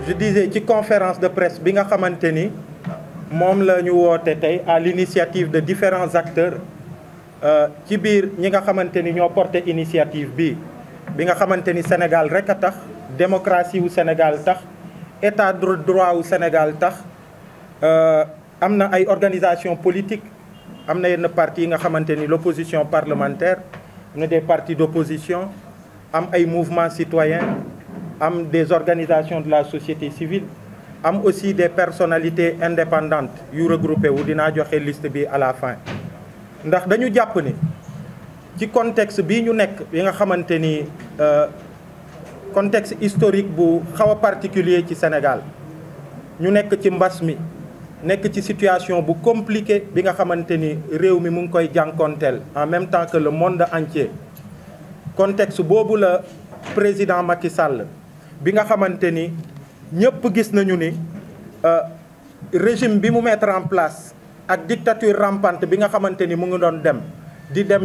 je disais ci conférence de presse bi nga xamante ni moom la ñu woote tey à l'initiative de différents acteurs ci biir ñi nga xamante ni ñoo porté initiative bi nga xamante ni Sénégal rek a tax démocratie wu Sénégal tax état de droit wu Sénégal tax am na ay organisation politique am na yenn parti yi nga xamante ni l'opposition parlementaire am na des partis d'opposition am ay mouvements citoyens am des organisations de la société civile am aussi des personnalités indépendantes yu regroupé wu dinaa joxe liste bi à la fin ndax dañu jàpp ni ci contexte bii ñu nekk yi nga xamante ni contexte historique bu xaw a particulier ci Sénégal ñu nekk ci mbas mi nekk ci situation bu compliquée bi nga xamante ni réew mi mu ngi koy jànkonteel en même temps que le monde entier contexte boobu la président Macky Sall bi nga xamante ni ñëpp gis nañu ni régime bi mu mettre en place ak dictature rampante bi nga xamante ni mu ngi doon dem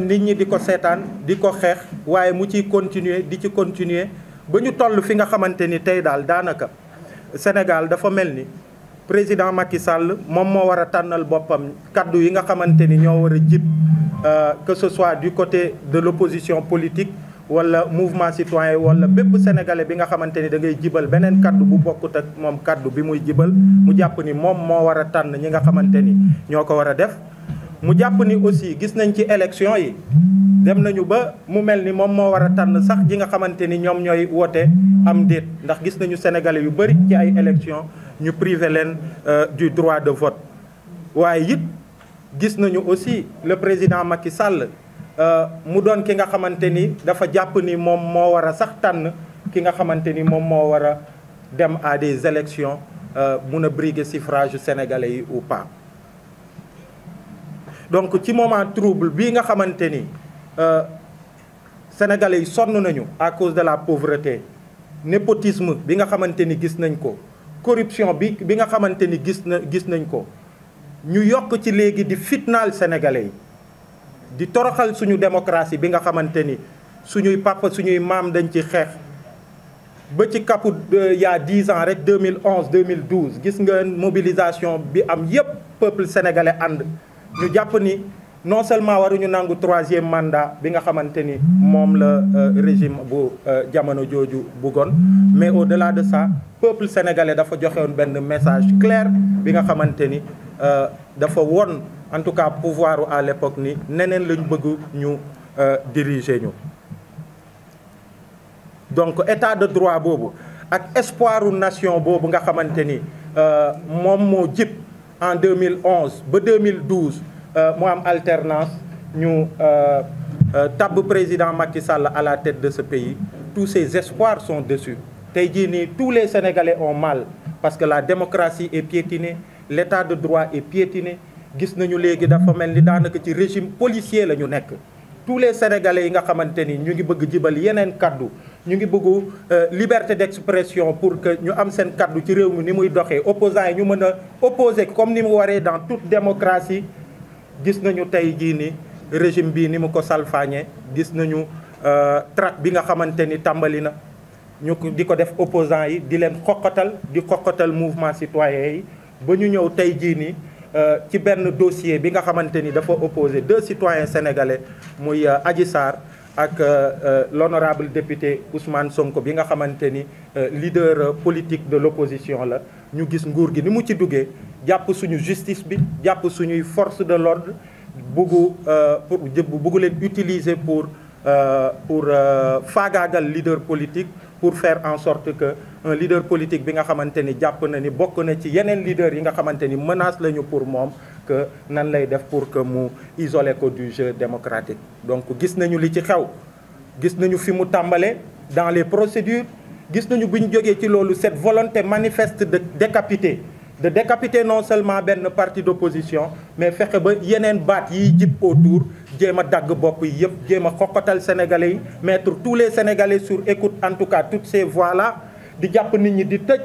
nit ñi di ko seetaan di ko xeex waaye mu ciy continuer di ci continuer ba ñu toll fi nga xamante ni tey daal daanaka Sénégal dafa mel ni président Macky Sall moom moo war a tànnal boppam kaddu yi nga xamante ni ñoo war a jib que ce soit du côté de l'opposition politique wala mouvement citoyen wala bépp sénégalais bi nga xamante ni da ngay jibal beneen kaddu bu bokkut ak moom kaddu bi muy jibal mu jàpp ni moom moo war a tànn ñi nga xamante ni ñoo ko war a def. mu jàpp ni aussi gis nañ ci élection yi dem nañu ba mu mel ni moom moo war a tànn sax ñi nga xamante ni ñoom ñooy woote am déet ndax gis nañu sénégalais yu bëri ci ay élection ñu privé leen du droit de vote. waaye it gis nañu aussi le président Macky Sall mu doon ki nga xamante ni dafa jàpp ni moom moo war a sax tànn ki nga xamante ni moom moo war a dem à des élections mun a briguer suffrage sénégalais yi ou pas. donc ci moment trouble bii nga xamante ni sénégalais yi sonn nañu à cause de la pauvreté népotisme bi nga xamante ni gis nañ ko corruption bi nga xamante ni gis nañ ko ñu yokk ci léegi di fitnaal sénégalais yi di toroxal suñu démocratie bi nga xamante ni suñuy papa suñuy maam dañ ci xeex ba ci kapu il y a 10 ans rek 2011 2012 gis nga mobilisation bi am yépp peuple sénégalais ànd ñu jàpp ni non seulement waruñu nangu 3e mandat bi nga xamante ni moom la régime bu jamono jooju bëggoon mais au-delà de ça peuple sénégalais dafa joxewoon benn message clair bi nga xamante ni dafa won en tout cas pouvoir à l'époque ni neneen lañ bëgg ñu diriger ñu. donc état de droit boobu ak espoiru nation boobu nga xamante ni moom moo jib en 2011 ba 2012 mu am alternance ñu tabb président Macky Sall à la tête de ce pays tous ces espoirs sont déçus. tey jii nii tous les Sénégalais ont mal parce que la démocratie est piétinée l'état de droit est piétiné gis nañu léegi dafa mel ni daanaka ci régime policier la ñu nekk. tous les Sénégalais yi nga xamante ni ñu ngi bëgg jibal yeneen kaddu ñu ngi bëggu liberté d'expression pour que ñu am seen kaddu ci réew mi ni muy doxee opposants yi ñu mën a opposer comme ni mu waree dans toute démocratie. gis nañu tey jii ni régime bii ni mu ko salfaañee gis nañu traque bi nga xamante ni tàmbali na ñu di ko def opposants yi di leen xoqatal mouvement citoyen yi ba ñu ñëw tey jii ni ci benn dossier bi nga xamante ni dafa opposé 2 citoyens sénégalais muy Adji Sarr ak l'honorable député Ousmane Sonko bi nga xamante ni leader politique de l'opposition la ñu gis nguur gi ni mu ci duggee jàpp suñu justice bi jàpp suñuy force de l'ordre buggu leen utiliser pour faagaagal leader politique pour faire en sorte que un leader politique bi nga xamante ni jàpp na ni bokk na ci yeneen leader yi nga xamante ni menace lañu pour moom que nan lay def pour que mu isoler ko du jeu démocratique. donc gis nañu li ci xew gis nañu fi mu tàmbale dans les procédures gis nañu bu ñu jógee ci loolu cette volonté manifeste de décapiter non seulement benn parti d'opposition mais fexe ba yeneen baat yiy jib autour jéem a dagg bopp yi yëpp jéem a xoqatal sénégalais yi mettre tous les sénégalais sur écoute en tout cas toutes ces voix là di jàpp nit ñi di tëj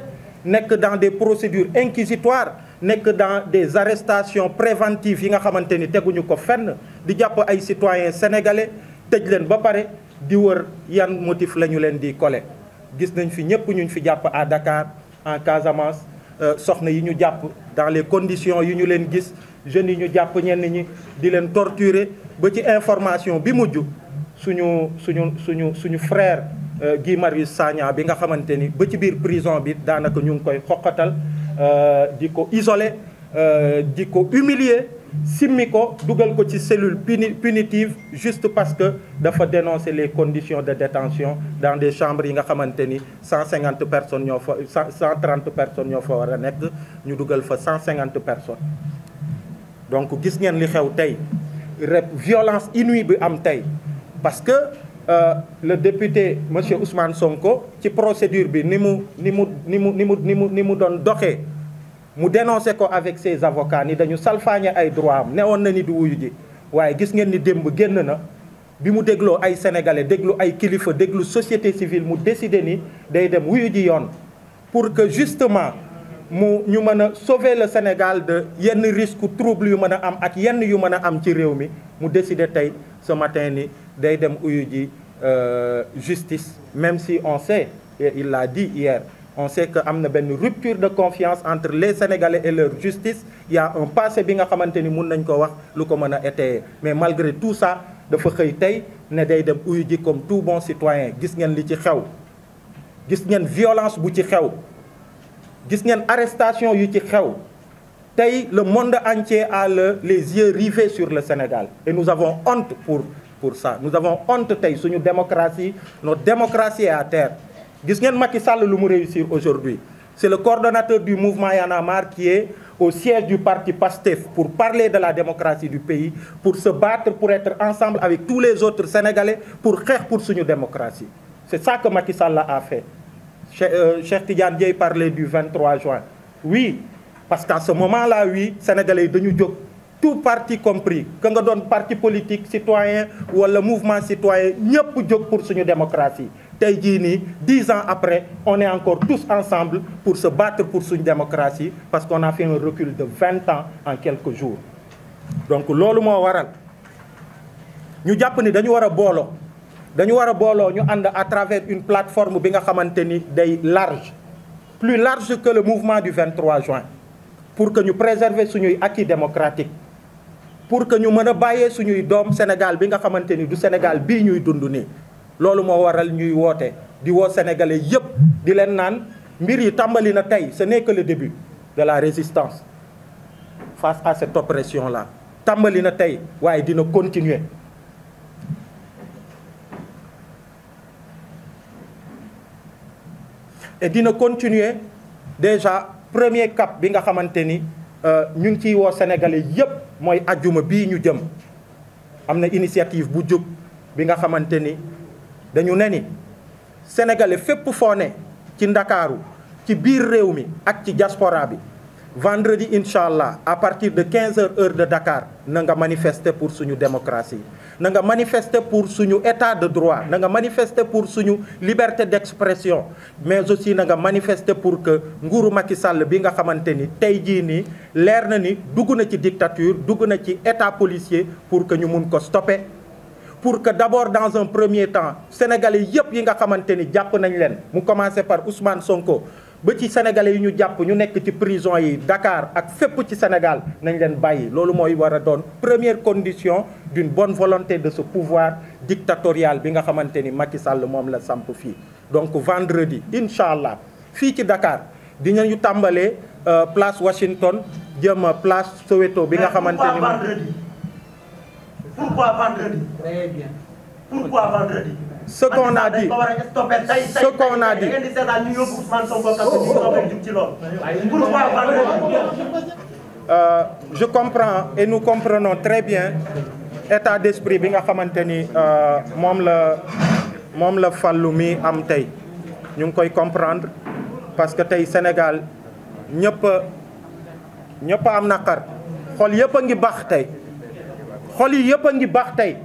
nekk dans des procédures inquisitoires nekk dans des arrestations préventives yi nga xamante ni teguñu ko fenn di jàpp ay citoyens sénégalais tëj leen ba pare di wër yan motif la ñu leen di coller. gis nañ fi ñëpp ñu fi jàpp à Dakar en Casamance soxna yi ñu jàpp dans les conditions yi ñu leen gis jeunes yi ñu jàpp ñenn ñi di leen torturer ba ci information bi mujj suñu frère Guy Marius Sagna bi nga xamante ni ba ci biir prison bi daanaka ñu ngi koy xoqatal di ko isoler di ko humilier simmi ko dugal ko ci cellule punitive juste parce que dafa dénoncer les conditions de détention dans des chambres yi nga xamante ni 150 personnes ñoo fa 130 personnes ñoo fa war a nekk ñu dugal fa 150 personnes. donc gis ngeen li xew tey violence inouïe bi am tey parce que le député monsieur Ousmane Sonko ci procédure bi ni mu doon doxee. mu dénoncé ko avec ses avocats ni dañu salfaañe ay droit am newoon na ni du wuyu ji waaye gis ngeen ni démb génn na bi mu dégloo ay sénégalais déglu ay kilifa déglu société civile mu décidé ni day dem wuyu ji yoon pour que justement ñu mën a sauver le Sénégal de yenn risque trouble yu mën a am ak yenn yu mën a am ci réew mi mu décidé tey ce matin ni day dem wuyu ji justice même si on sait et il l'a dit hier on sait que am na benn rupture de confiance entre les Sénégalais et leur justice il y a un passé bi nga xamante ni mun nañ ko wax lu ko mën a étayer mais malgré tout ça dafa xëy tey ne day dem uyu ji comme tout bon citoyen gis ngeen li ci xew gis ngeen violence bu ci xew gis ngeen arrestation yu ci xew tey le monde entier a les yeux rivés sur le Sénégal et nous avons honte pour ça nous avons honte tey suñu démocratie notre démocratie est à terre. gis ngeen Macky Sall lu mu réussir aujourd'hui c'est le coordonnateur du mouvement Y en a marre qui est au siège du parti PASTEF pour parler de la démocratie du pays pour se battre pour être ensemble avec tous les autres Sénégalais pour xeex pour suñu démocratie c'est ça que Macky Sall a fait. Cheikh Tidiane Dièye parlait du 23 juin oui parce qu'à ce moment-là oui Sénégalais yi dañu jóg tout parti compris que nga doon parti politique citoyen wala mouvement citoyen ñëpp jóg pour suñu démocratie tey jii nii 10 ans après on est encore tous ensemble pour se battre pour suñu démocratie parce qu'on a fait un recul de 20 ans en quelques jours donc loolu moo waral ñu jàpp ni dañu war a booloo ñu ànd à travers une plateforme bi nga xamante ni day large plus large que le mouvement du 23 juin pour que ñu préserver suñuy acquis démocratique pour que ñu mën a bàyyee suñuy doom Sénégal bi nga xamante ni du Sénégal bii ñuy dund nii loolu moo waral ñuy woote di woo sénégalais yépp di leen naan mbir yi tàmbali na tey ce n'est que le début de la résistance face à cette oppression là tàmbali na tey waaye dina continuer et dina continuer déjà premier cap bi nga xamante ni ñu ngi ciy woo sénégalais yépp mooy ajjuma bii ñu jëm am na initiative bu jóg bi nga xamante ni dañu ne ni sénégalais fépp foo ne ci ndakaaru ci biir réew mi ak ci diaspora bi vendredi incha allah à partir de 15 heures heure de Dakar na nga manifester pour suñu démocratie na nga manifester pour suñu état de droit na nga manifester pour suñu liberté d'expression mais aussi na nga manifester pour que nguuru Macky Sall bi nga xamante ni tey jii nii leer na ni dugg na ci dictature dugg na ci état policier pour que ñu mun ko stopper pour que d'abord dans un premier temps sénégalais yépp yi nga xamante ni jàpp nañ leen mu commencé par Ousmane Sonko ba ci sénégalais yi ñu jàpp ñu nekk ci prison yi Dakar ak fépp ci Sénégal nañ leen bàyyi loolu mooy war a doon première condition d'une bonne volonté de ce pouvoir dictatorial bi nga xamante ni Macky Sall moom la samp fii. donc vendredi incha allah fii ci Dakar dinañu tàmbalee place Washington jëm place Soweto bi nga xamante ni. Pourquoi vendredi? Très bien. Pourquoi vendredi? Ce qu'on a dit, je comprends et nous comprenons très bien état d'esprit bi nga xamante ni moom la fallu mi am tey ñu ngi koy comprendre parce que tey Sénégal ñëpp am naqar xol yëpp a ngi baax tey xol yi yëpp a ngi baax tey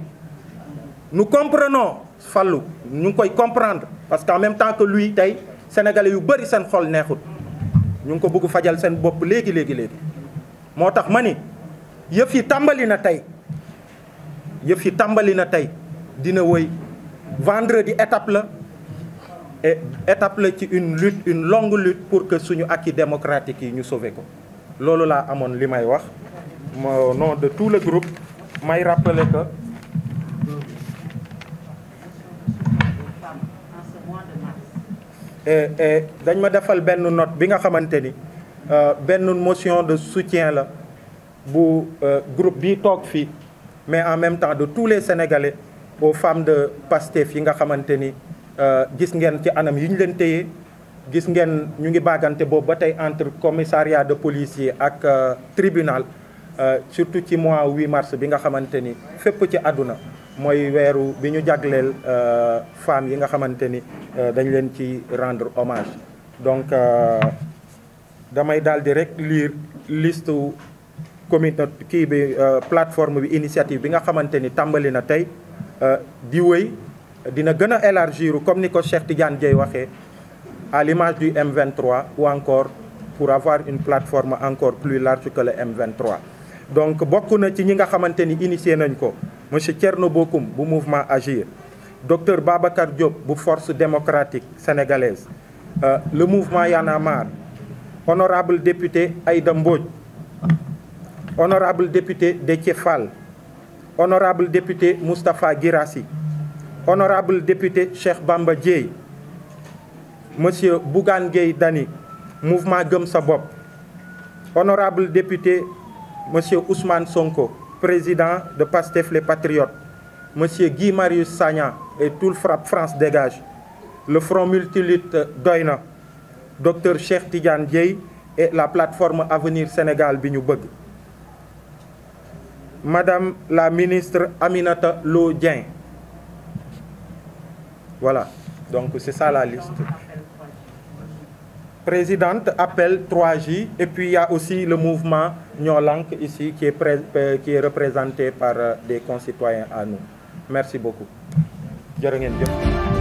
nous comprenons Fallou ñu ngi koy comprendre parce qu'en même temps que lui tey sénégalais yu bëri seen xol neexut ñu ngi ko bëgg fajal seen bopp léegi moo tax ma ni yëf yi tàmbali na tey dina woy vendredi étape la et étape la ci une longue lutte pour que suñu acquis démocratique yi ñu sauver ko loolu laa amoon li may wax au nom de tout le groupe may rappeler que et dañ ma defal benn note bi nga xamante ni benn motion de soutien la bu groupe bi toog fii mais en même temps de tous les Sénégalais aux femmes de Pastef yi nga xamante ni gis ngeen ci anam yi ñu leen téye gis ngeen ñu ngi baagante boobu ba tey entre commissariat de police yi ak tribunal surtout ci mois 8 mars bi nga xamante ni fépp ci àdduna mooy weeru bi ñu jagleel femmes yi nga xamante ni dañ leen ci rendre hommage donc damay daal di rek lire liste comité kii bi plateforme bi initiative bi nga xamante ni tàmbali na tey di wéy dina gën a élargir comme ni ko Cheikh Tidiane Dièye waxee à l'image du M23 ou encore pour avoir une plateforme encore plus large que le M23 donc bokk na ci ñi nga xamante ni initié nañ ko monsieur Thierno Bocoum bu mouvement Agir docteur Babacar Diop bu force démocratique sénégalaise le mouvement Y en a marre honorable député Aïda Mbodj honorable député Déthié Fall honorable député Moustapha Guirassy honorable député Cheikh Bamba Dièye monsieur Bougane Gueye Dany mouvement Gëm Sa Bopp honorable député monsieur Ousmane Sonko président de Pastef les Patriotes monsieur Guy Marius Sagna et tout le FRAPP France Dégage le Front Multilutte Doyna docteur Cheikh Tidiane Dièye et la plateforme Avenir Sénégal bi ñu bëgg madame la ministre Aminata Lo Dieng voilà donc c'est ça la liste présidente appel 3J et puis il y a aussi le mouvement Ñoo Lank ici qui est représenté par des concitoyens à nous merci beaucoup jërë ngeen jëf